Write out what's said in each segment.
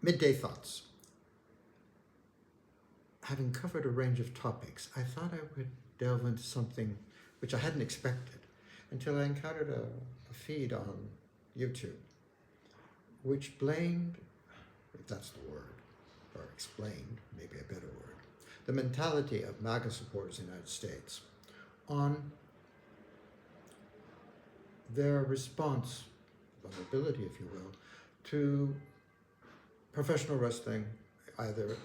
Midday thoughts. Having covered a range of topics, I thought I would delve into something which I hadn't expected until I encountered a feed on YouTube which blamed, if that's the word, or explained, maybe a better word, the mentality of MAGA supporters in the United States on their response, vulnerability if you will, to professional wrestling, either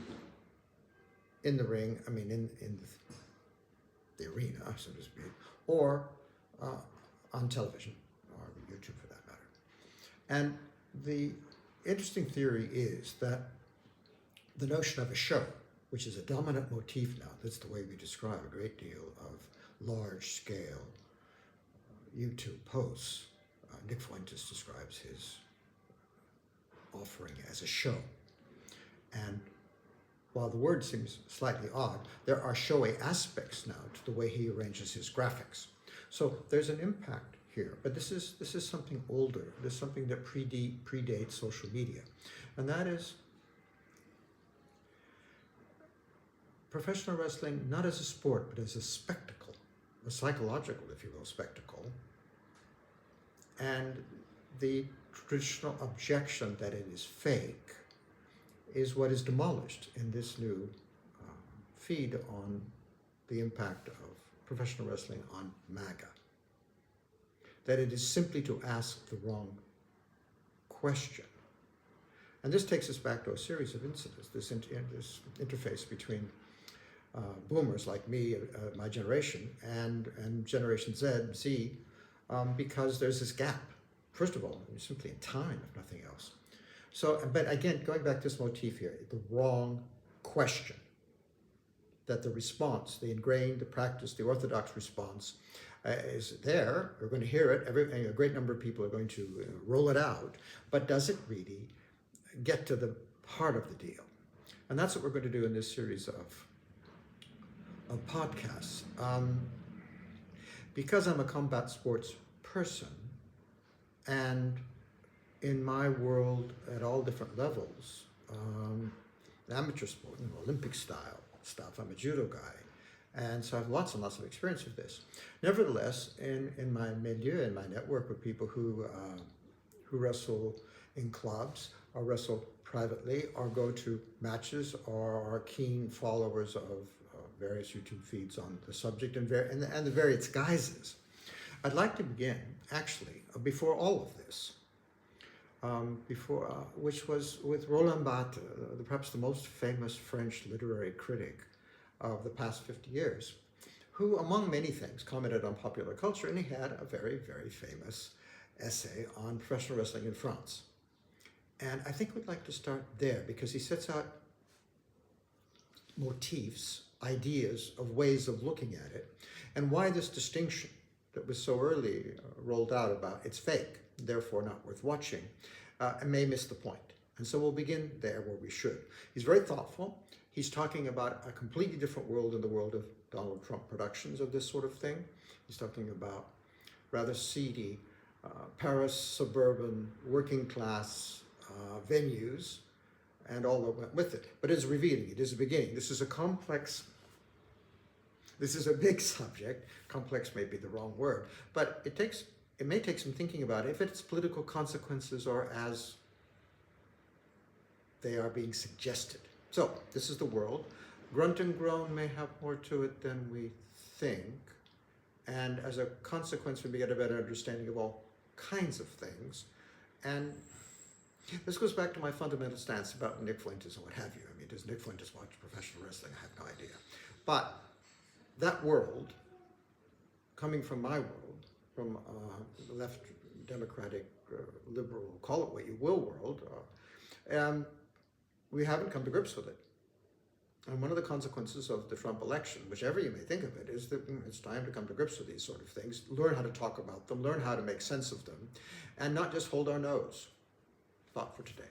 in the ring, in the arena, so to speak, or on television, or YouTube for that matter. And the interesting theory is that the notion of a show, which is a dominant motif now, that's the way we describe a great deal of large-scale YouTube posts. Nick Fuentes describes his offering as a show. And while the word seems slightly odd, there are showy aspects now to the way he arranges his graphics. So there's an impact here, but this is something older. This is something that predates social media, and that is professional wrestling not as a sport, but as a spectacle, a psychological, if you will, spectacle. And the traditional objection that it is fake is what is demolished in this new feed on the impact of professional wrestling on MAGA. That it is simply to ask the wrong question. And this takes us back to a series of incidents, this interface between boomers like me, my generation, and Generation Z, because there's this gap. First of all, simply in time, if nothing else. So, but again, going back to this motif here, the wrong question, that the response, the ingrained, the practice, the orthodox response is there. We're going to hear it. A great number of people are going to roll it out, but does it really get to the heart of the deal? And that's what we're going to do in this series of podcasts. Because I'm a combat sports person, and in my world at all different levels, amateur sport, Olympic style stuff, I'm a judo guy, and so I have lots and lots of experience with this. Nevertheless, in my milieu, in my network with people who wrestle in clubs, or wrestle privately, or go to matches, or are keen followers of various YouTube feeds on the subject and the various guises, I'd like to begin, actually, before all of this, which was with Roland Barthes, perhaps the most famous French literary critic of the past 50 years, who, among many things, commented on popular culture, and he had a very, very famous essay on professional wrestling in France. And I think we'd like to start there, because he sets out motifs, ideas of ways of looking at it, and why this distinction that was so early rolled out about it's fake, therefore not worth watching, may miss the point. And so we'll begin there where we should. He's very thoughtful. He's talking about a completely different world than the world of Donald Trump productions of this sort of thing. He's talking about rather seedy Paris suburban working class venues and all that went with it. But it's revealing, it is a beginning. This is a complex, this is a big subject. Complex may be the wrong word, but it may take some thinking about if its political consequences are as they are being suggested. So this is the world. Grunt and groan may have more to it than we think. And as a consequence, we get a better understanding of all kinds of things. And this goes back to my fundamental stance about Nick Fuentes and what have you. Does Nick Fuentes watch professional wrestling? I have no idea. But that world, coming from my world, from the left democratic, liberal, call it what you will world, we haven't come to grips with it. And one of the consequences of the Trump election, whichever you may think of it, is that it's time to come to grips with these sort of things, learn how to talk about them, learn how to make sense of them, and not just hold our nose. Thought for today.